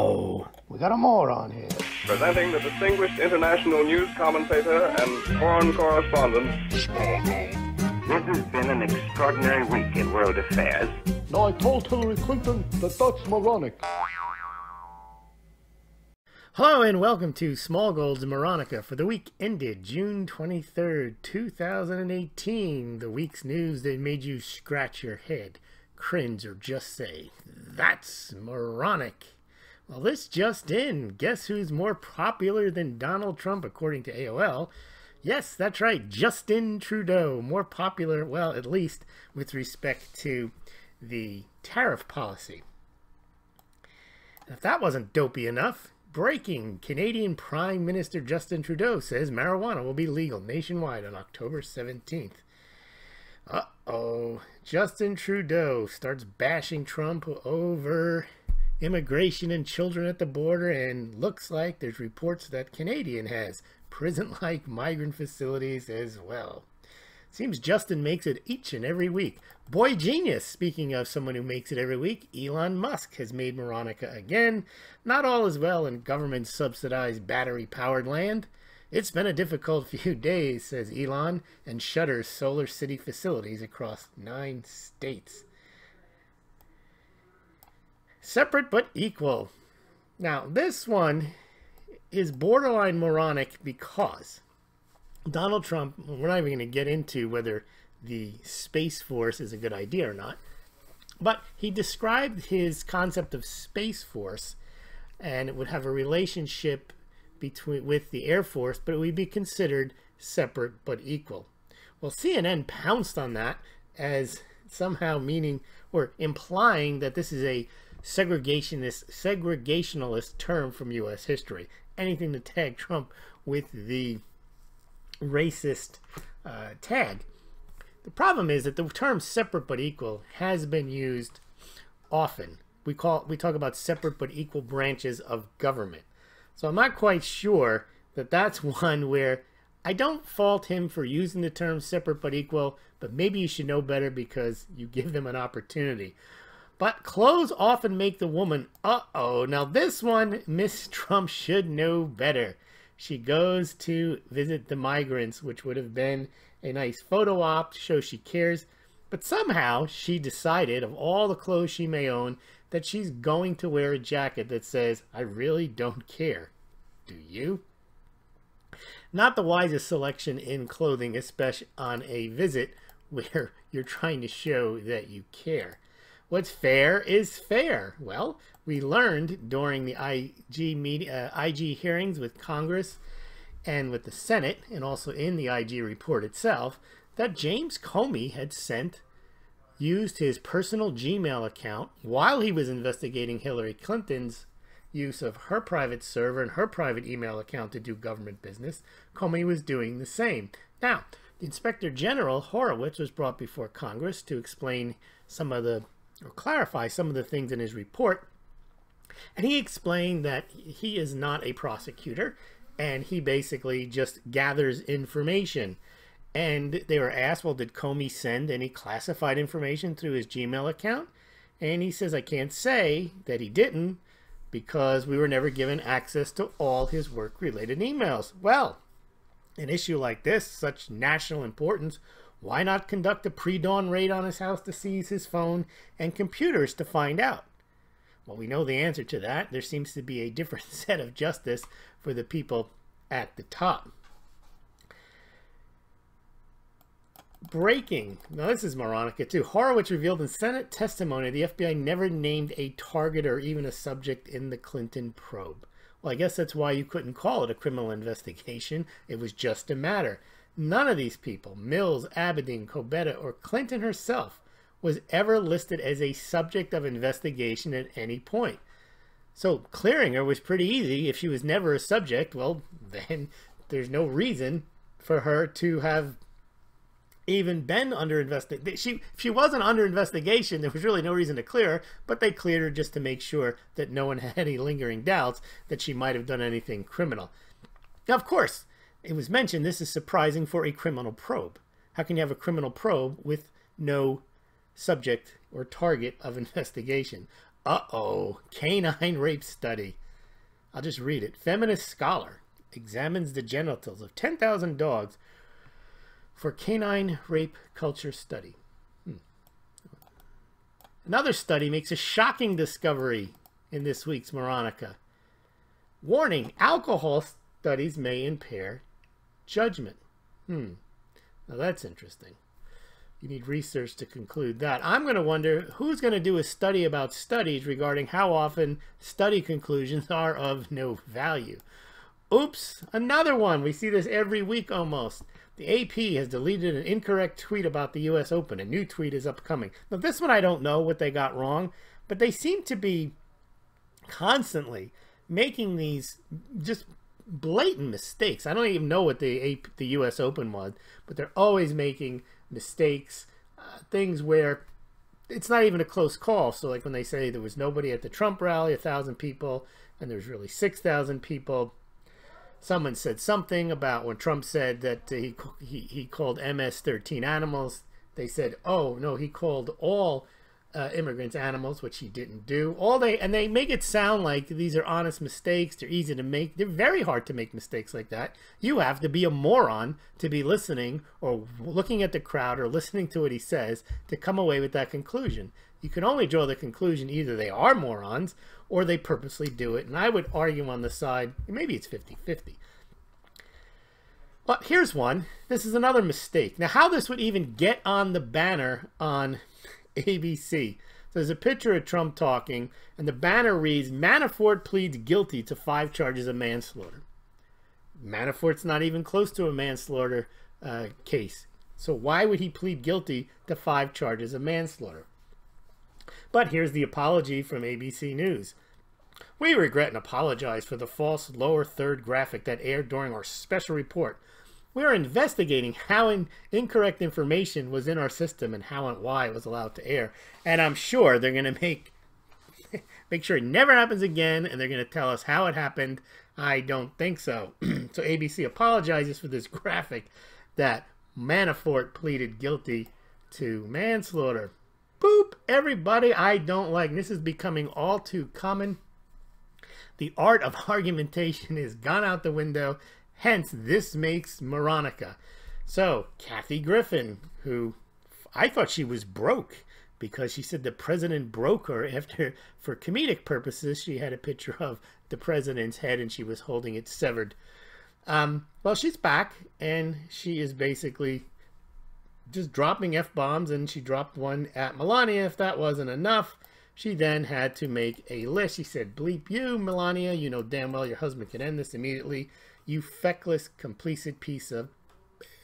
Uh-oh, we got a moron here. Presenting the distinguished international news commentator and foreign correspondent, Smaulgld. This has been an extraordinary week in world affairs. Now I told Hillary Clinton that that's moronic. Hello and welcome to Smaulgld's Moronica for the week ended June 23rd, 2018. The week's news that made you scratch your head, cringe, or just say, "That's moronic." Well, this just in. Guess who's more popular than Donald Trump according to AOL? Yes, that's right, Justin Trudeau. More popular, well, at least with respect to the tariff policy. If that wasn't dopey enough, breaking, Canadian Prime Minister Justin Trudeau says marijuana will be legal nationwide on October 17th. Uh-oh. Justin Trudeau starts bashing Trump over immigration and children at the border, and looks like there's reports that Canadian has prison-like migrant facilities as well. Seems Justin makes it each and every week. Boy genius! Speaking of someone who makes it every week, Elon Musk has made Moronica again. Not all is well in government-subsidized battery-powered land. It's been a difficult few days, says Elon, and shutters solar city facilities across 9 states. Separate but equal. Now, this one is borderline moronic because Donald Trump, we're not even going to get into whether the Space Force is a good idea or not, but he described his concept of Space Force, and it would have a relationship with the Air Force, but it would be considered separate but equal. Well, CNN pounced on that as somehow meaning or implying that this is a segregationalist term from U.S. history. Anything to tag Trump with the racist tag. The problem is that the term separate but equal has been used often. We talk about separate but equal branches of government. So I'm not quite sure that that's one where I don't fault him for using the term separate but equal, but maybe you should know better because you give them an opportunity. But clothes often make the woman. Uh-oh. Now this one, Miss Trump should know better. She goes to visit the migrants, which would have been a nice photo op to show she cares. But somehow she decided, of all the clothes she may own, that she's going to wear a jacket that says, "I really don't care." Do you? Not the wisest selection in clothing, especially on a visit where you're trying to show that you care. What's fair is fair. Well, we learned during the IG hearings with Congress and with the Senate, and also in the IG report itself, that James Comey had used his personal Gmail account while he was investigating Hillary Clinton's use of her private server and her private email account to do government business. Comey was doing the same. Now, the Inspector General Horowitz was brought before Congress to explain or clarify some of the things in his report. And he explained that he is not a prosecutor, and he basically just gathers information. And they were asked, well, did Comey send any classified information through his Gmail account? And he says, I can't say that he didn't because we were never given access to all his work-related emails. Well, an issue like this, such national importance, why not conduct a pre-dawn raid on his house to seize his phone and computers to find out? Well, we know the answer to that. There seems to be a different set of justice for the people at the top. Breaking. Now, this is Moronica, too. Horowitz revealed in Senate testimony the FBI never named a target or even a subject in the Clinton probe. Well, I guess that's why you couldn't call it a criminal investigation. It was just a matter. None of these people, Mills, Abedin, Kobetta, or Clinton herself, was ever listed as a subject of investigation at any point. So clearing her was pretty easy. If she was never a subject, well, then there's no reason for her to have even been under investigation. If she wasn't under investigation, there was really no reason to clear her, but they cleared her just to make sure that no one had any lingering doubts that she might have done anything criminal. Now, of course, it was mentioned this is surprising for a criminal probe. How can you have a criminal probe with no subject or target of investigation? Uh-oh. Canine rape study. I'll just read it. Feminist scholar examines the genitals of 10,000 dogs for canine rape culture study. Another study makes a shocking discovery in this week's Moronica. Warning, alcohol studies may impair judgment. Now that's interesting. You need research to conclude that. I'm going to wonder who's going to do a study about studies regarding how often study conclusions are of no value. Oops, another one. We see this every week almost. The AP has deleted an incorrect tweet about the US Open. A new tweet is upcoming. Now this one I don't know what they got wrong, but they seem to be constantly making these just blatant mistakes. I don't even know what the US Open was, but they're always making mistakes, things where it's not even a close call. So like when they say there was nobody at the Trump rally, 1,000 people, and there's really 6,000 people. Someone said something about when Trump said that he called MS-13 animals. They said, oh, no, he called all immigrants animals, which he didn't do. And they make it sound like these are honest mistakes. They're easy to make. They're very hard to make mistakes like that. You have to be a moron to be listening or looking at the crowd or listening to what he says to come away with that conclusion. You can only draw the conclusion either they are morons or they purposely do it. And I would argue on the side, maybe it's 50-50. But here's one. This is another mistake. Now, how this would even get on the banner on ABC. So there's a picture of Trump talking, and the banner reads, Manafort pleads guilty to 5 charges of manslaughter. Manafort's not even close to a manslaughter case. So why would he plead guilty to 5 charges of manslaughter? But here's the apology from ABC News. We regret and apologize for the false lower third graphic that aired during our special report. We are investigating how incorrect information was in our system and how and why it was allowed to air. And I'm sure they're going to make sure it never happens again, and they're going to tell us how it happened. I don't think so. So ABC apologizes for this graphic that Manafort pleaded guilty to manslaughter. Boop, everybody, I don't like. This is becoming all too common. The art of argumentation has gone out the window. Hence, this makes Moronica. So, Kathy Griffin, who I thought she was broke because she said the president broke her after, for comedic purposes, she had a picture of the president's head and she was holding it severed. Well, she's back and she is basically just dropping F-bombs, and she dropped one at Melania. If that wasn't enough, she then had to make a list. She said, bleep you, Melania. You know damn well your husband can end this immediately. You feckless, complicit piece of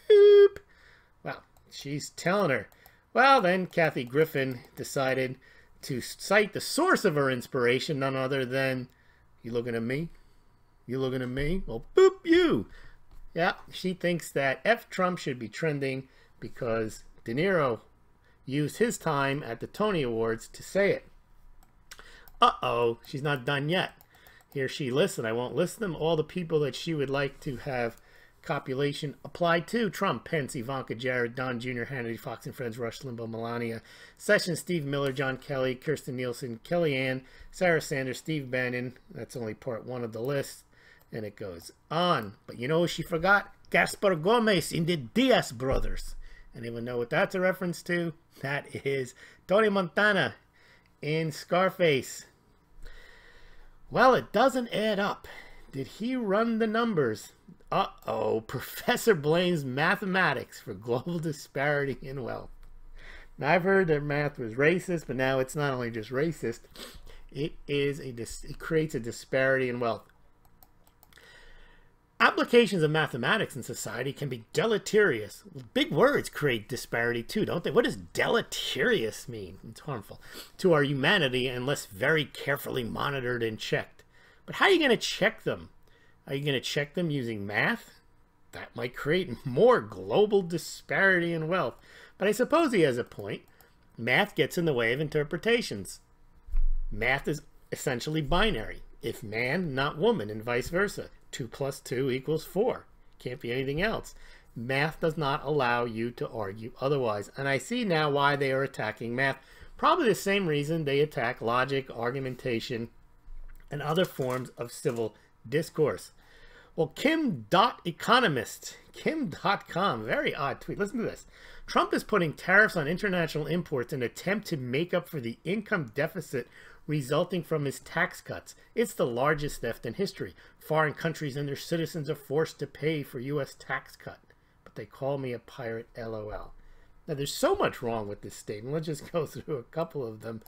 boop. Well, she's telling her. Well, then Kathy Griffin decided to cite the source of her inspiration, none other than, you looking at me? You looking at me? Well, boop you. Yeah, she thinks that F Trump should be trending because De Niro used his time at the Tony Awards to say it. Uh-oh, she's not done yet. Here she lists, and I won't list them, all the people that she would like to have copulation applied to: Trump, Pence, Ivanka, Jared, Don Jr., Hannity, Fox and Friends, Rush Limbaugh, Melania, Sessions, Steve Miller, John Kelly, Kirsten Nielsen, Kellyanne, Sarah Sanders, Steve Bannon. That's only part 1 of the list, and it goes on. But you know who she forgot? Gaspar Gomez in the Diaz Brothers. Anyone know what that's a reference to? That is Tony Montana in Scarface. Well, it doesn't add up. Did he run the numbers? Uh-oh, professor blames mathematics for global disparity in wealth. Now, I've heard that math was racist, but now it's not only just racist, it creates a disparity in wealth. Applications of mathematics in society can be deleterious. Big words create disparity too, don't they? What does deleterious mean? It's harmful to our humanity unless very carefully monitored and checked. But how are you going to check them? Are you going to check them using math? That might create more global disparity in wealth. But I suppose he has a point. Math gets in the way of interpretations. Math is essentially binary. If man, not woman, and vice versa. 2 + 2 = 4. Can't be anything else. Math does not allow you to argue otherwise. And I see now why they are attacking math Probably the same reason they attack logic, argumentation, and other forms of civil discourse. Well, Kim.economist, Kim.com, very odd tweet. Listen to this. Trump is putting tariffs on international imports in an attempt to make up for the income deficit resulting from his tax cuts. It's the largest theft in history. Foreign countries and their citizens are forced to pay for U.S. tax cut. But they call me a pirate, LOL. Now, there's so much wrong with this statement. Let's just go through a couple of them.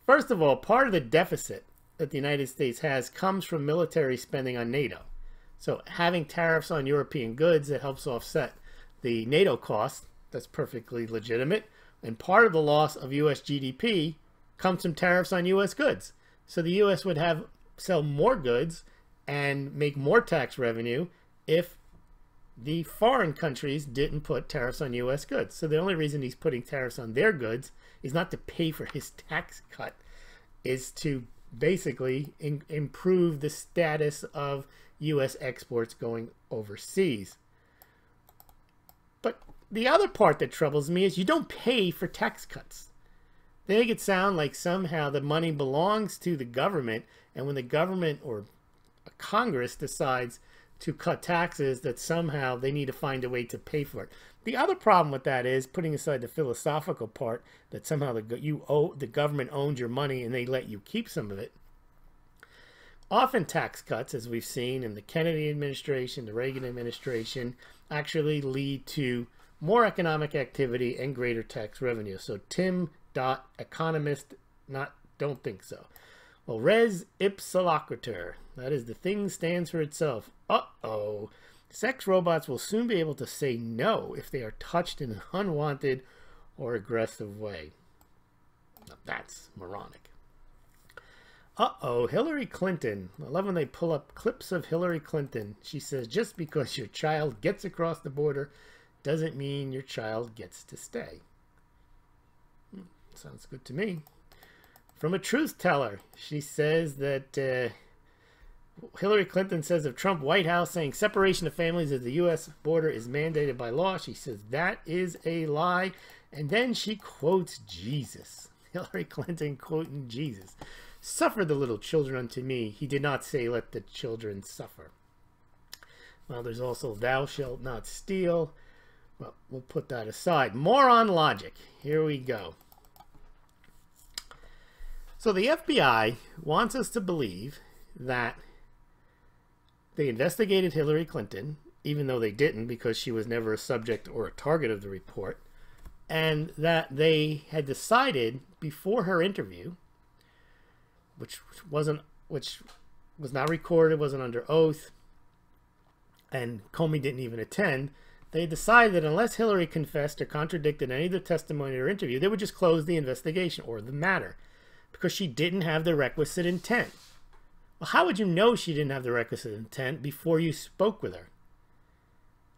First of all, part of the deficit that the United States has comes from military spending on NATO. So having tariffs on European goods, that helps offset the NATO cost. That's perfectly legitimate. And part of the loss of U.S. GDP comes from tariffs on U.S. goods. So the U.S. would sell more goods and make more tax revenue if the foreign countries didn't put tariffs on U.S. goods. So the only reason he's putting tariffs on their goods is not to pay for his tax cut, is to basically improve the status of U.S. exports going overseas. But the other part that troubles me is you don't pay for tax cuts. They make it sound like somehow the money belongs to the government, and when the government or Congress decides to cut taxes, that somehow they need to find a way to pay for it. The other problem with that is, putting aside the philosophical part, that somehow the government owns your money and they let you keep some of it. Often tax cuts, as we've seen in the Kennedy administration, the Reagan administration, actually lead to more economic activity and greater tax revenue. So Tim.economist, don't think so. Well, res ipsa loquitur, that is, the thing stands for itself. Uh-oh. Sex robots will soon be able to say no if they are touched in an unwanted or aggressive way. Now that's moronic. Uh-oh, Hillary Clinton. I love when they pull up clips of Hillary Clinton. She says, just because your child gets across the border doesn't mean your child gets to stay. Sounds good to me. From a truth teller, she says that Hillary Clinton says of Trump White House saying separation of families at the U.S. border is mandated by law. She says that is a lie. And then she quotes Jesus. Hillary Clinton quoting Jesus. Suffer the little children unto me. He did not say let the children suffer. Well, there's also thou shalt not steal. Well, we'll put that aside. More on logic. Here we go. So the FBI wants us to believe that they investigated Hillary Clinton, even though they didn't, because she was never a subject or a target of the report, and that they had decided before her interview, which was not recorded, wasn't under oath, and Comey didn't even attend, they decided that unless Hillary confessed or contradicted any of the testimony or interview, they would just close the investigation or the matter, because she didn't have the requisite intent. Well, how would you know she didn't have the requisite intent before you spoke with her?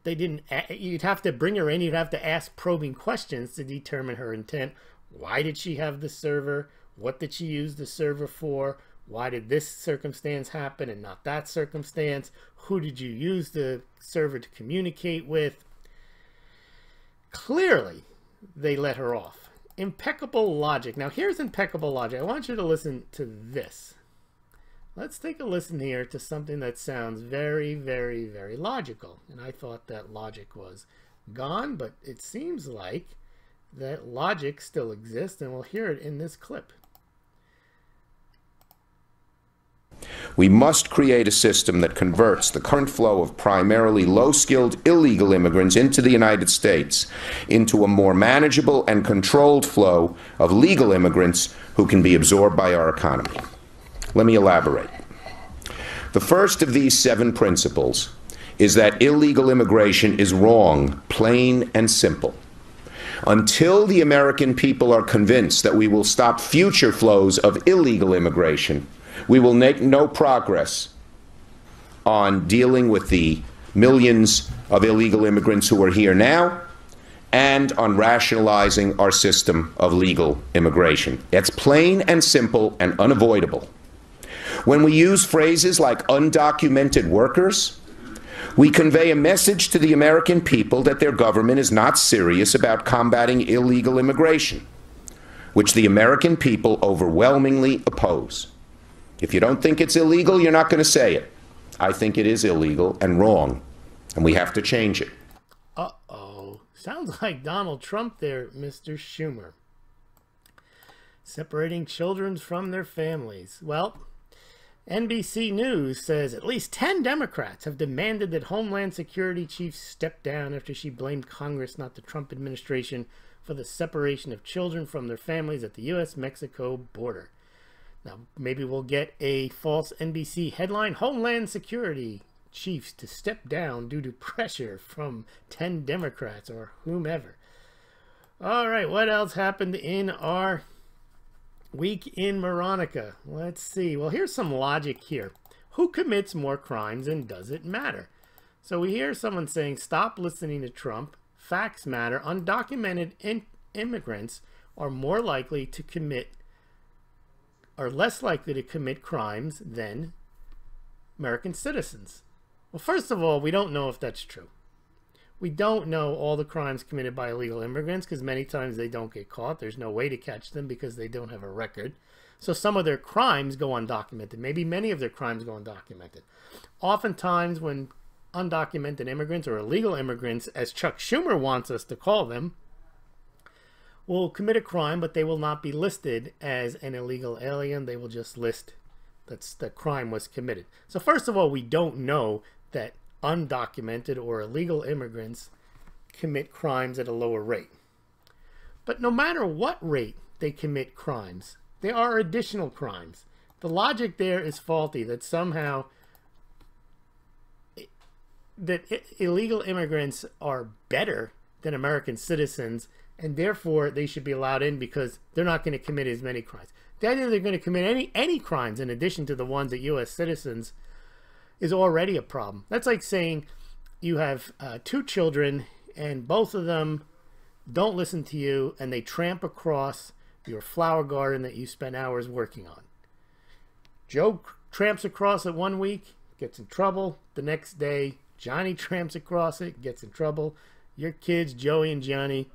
They didn't. You'd have to bring her in. You'd have to ask probing questions to determine her intent. Why did she have the server? What did she use the server for? Why did this circumstance happen and not that circumstance? Who did you use the server to communicate with? Clearly, they let her off. Impeccable logic. Now, here's impeccable logic. I want you to listen to this. Let's take a listen here to something that sounds very, very, very logical. And I thought that logic was gone, but it seems like that logic still exists, and we'll hear it in this clip. We must create a system that converts the current flow of primarily low-skilled illegal immigrants into the United States into a more manageable and controlled flow of legal immigrants who can be absorbed by our economy. Let me elaborate. The first of these 7 principles is that illegal immigration is wrong, plain and simple. Until the American people are convinced that we will stop future flows of illegal immigration, we will make no progress on dealing with the millions of illegal immigrants who are here now and on rationalizing our system of legal immigration. It's plain and simple and unavoidable. When we use phrases like undocumented workers, we convey a message to the American people that their government is not serious about combating illegal immigration. which the American people overwhelmingly oppose. If you don't think it's illegal, you're not going to say it. I think it is illegal and wrong, and we have to change it. Uh-oh. Sounds like Donald Trump there, Mr. Schumer. Separating children from their families. Well, NBC News says at least 10 Democrats have demanded that Homeland Security chiefs step down after she blamed Congress, not the Trump administration, for the separation of children from their families at the U.S.-Mexico border. Now, maybe we'll get a false NBC headline, Homeland Security chiefs to step down due to pressure from 10 Democrats or whomever. All right, what else happened in our week in Moronica? Let's see. Well, here's some logic here. Who commits more crimes and does it matter? So we hear someone saying, stop listening to Trump. Facts matter. Undocumented immigrants are more likely to commit, are less likely to commit crimes than American citizens. Well, first of all, we don't know if that's true. We don't know all the crimes committed by illegal immigrants because many times they don't get caught. There's no way to catch them because they don't have a record. So some of their crimes go undocumented. Maybe many of their crimes go undocumented. Oftentimes when undocumented immigrants or illegal immigrants, as Chuck Schumer wants us to call them, will commit a crime, but they will not be listed as an illegal alien. They will just list that the crime was committed. So first of all, we don't know that undocumented or illegal immigrants commit crimes at a lower rate. But no matter what rate they commit crimes, there are additional crimes. The logic there is faulty, that somehow that illegal immigrants are better than American citizens and therefore they should be allowed in because they're not going to commit as many crimes. The idea they're going to commit any crimes in addition to the ones that U.S. citizens is already a problem. That's like saying you have 2 children and both of them don't listen to you and they tramp across your flower garden that you spent hours working on. Joe tramps across it one week, gets in trouble. The next day, Johnny tramps across it, gets in trouble. Your kids, Joey and Johnny,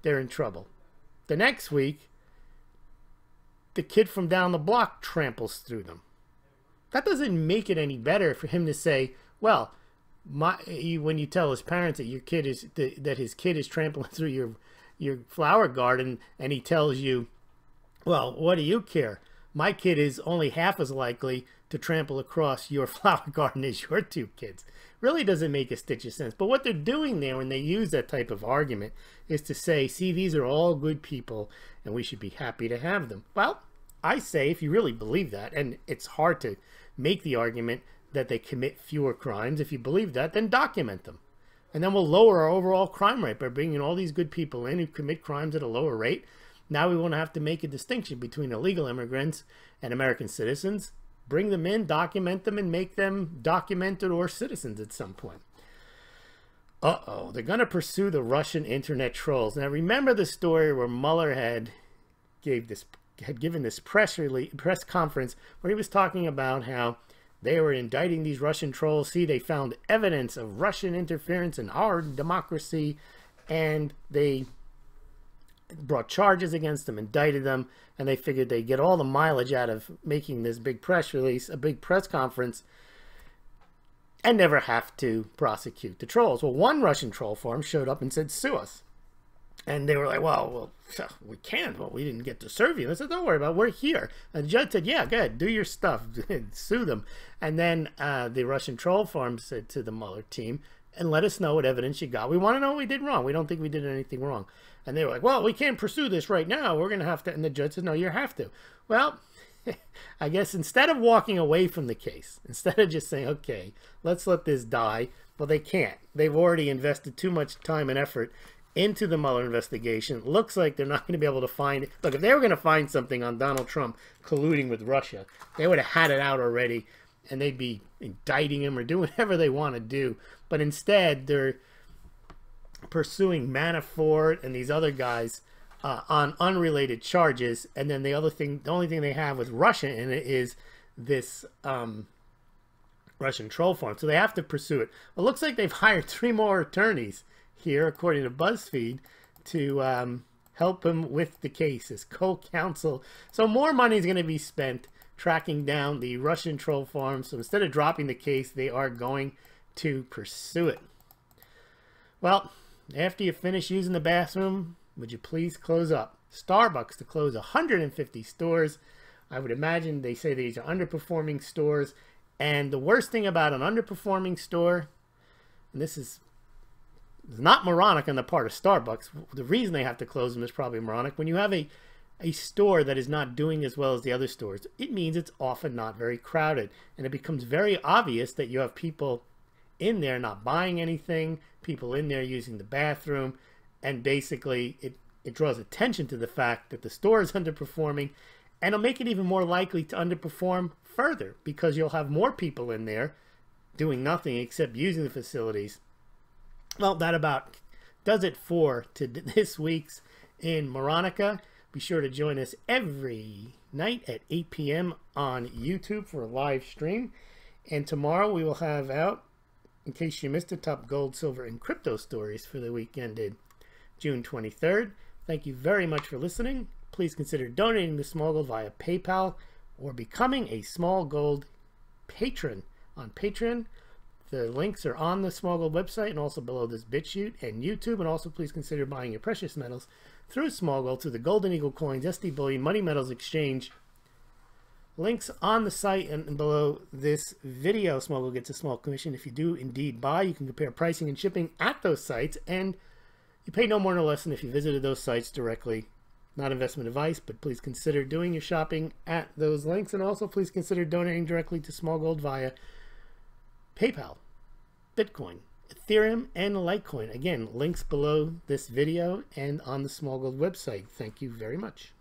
they're in trouble. The next week, the kid from down the block tramples through them. That doesn't make it any better for him to say, well, when you tell his parents that your kid is that his kid is trampling through your flower garden, and he tells you, well, what do you care? My kid is only half as likely to trample across your flower garden as your 2 kids. Really doesn't make a stitch of sense. But what they're doing there when they use that type of argument is to say, see, these are all good people and we should be happy to have them. Well, I say if you really believe that, and it's hard to make the argument that they commit fewer crimes, if you believe that, then document them. And then we'll lower our overall crime rate by bringing all these good people in who commit crimes at a lower rate. Now we won't have to make a distinction between illegal immigrants and American citizens. Bring them in, document them, and make them documented or citizens at some point. Uh-oh, they're going to pursue the Russian internet trolls. Now remember the story where Mueller had given this press conference where he was talking about how they were indicting these Russian trolls. See, they found evidence of Russian interference in our democracy, and they brought charges against them, indicted them, and they figured they'd get all the mileage out of making this big press release, a big press conference, and never have to prosecute the trolls. Well, one Russian troll farm showed up and said, sue us. And they were like, well, we can't. Well, we didn't get to serve you. They said, don't worry about it. We're here. And the judge said, yeah, go ahead. Do your stuff. Sue them. And then the Russian troll farm said to the Mueller team, and let us know what evidence you got. We want to know what we did wrong. We don't think we did anything wrong. And they were like, well, we can't pursue this right now. We're going to have to. And the judge said, no, you have to. Well, I guess instead of walking away from the case, instead of just saying, okay, let's let this die, well, they can't. They've already invested too much time and effort into the Mueller investigation. Looks like they're not going to be able to find it. Look, if they were going to find something on Donald Trump colluding with Russia, they would have had it out already, and they'd be indicting him or doing whatever they want to do. But instead, they're pursuing Manafort and these other guys on unrelated charges. And then the only thing they have with Russia in it is this Russian troll farm. So they have to pursue it. Well, it looks like they've hired 3 more attorneys here, according to BuzzFeed, to help him with the case as co-counsel. So more money is going to be spent tracking down the Russian troll farms. So instead of dropping the case, they are going to pursue it. Well, after you finish using the bathroom, would you please close up? Starbucks to close 150 stores. I would imagine they say these are underperforming stores. And the worst thing about an underperforming store, and this is not Moronica on the part of Starbucks. The reason they have to close them is probably Moronica. When you have a store that is not doing as well as the other stores, it means it's often not very crowded. And it becomes very obvious that you have people in there not buying anything, people in there using the bathroom, and basically it draws attention to the fact that the store is underperforming, and it'll make it even more likely to underperform further because you'll have more people in there doing nothing except using the facilities. Well, that about does it for this week's in Moronica. Be sure to join us every night at 8 p.m. on YouTube for a live stream. And tomorrow we will have out, in case you missed it, top gold, silver, and crypto stories for the week ended June 23rd. Thank you very much for listening. Please consider donating to Smaulgld via PayPal or becoming a Smaulgld patron on Patreon. The links are on the Smaulgld website and also below this BitChute and YouTube. And also please consider buying your precious metals through Smaulgld, through the Golden Eagle Coins, SD Bullion, Money Metals Exchange. Links on the site and below this video. Smaulgld gets a small commission if you do indeed buy. You can compare pricing and shipping at those sites, and you pay no more nor less than if you visited those sites directly. Not investment advice, but please consider doing your shopping at those links. And also please consider donating directly to Smaulgld via PayPal, Bitcoin, Ethereum, and Litecoin. Again, links below this video and on the Smaulgld website. Thank you very much.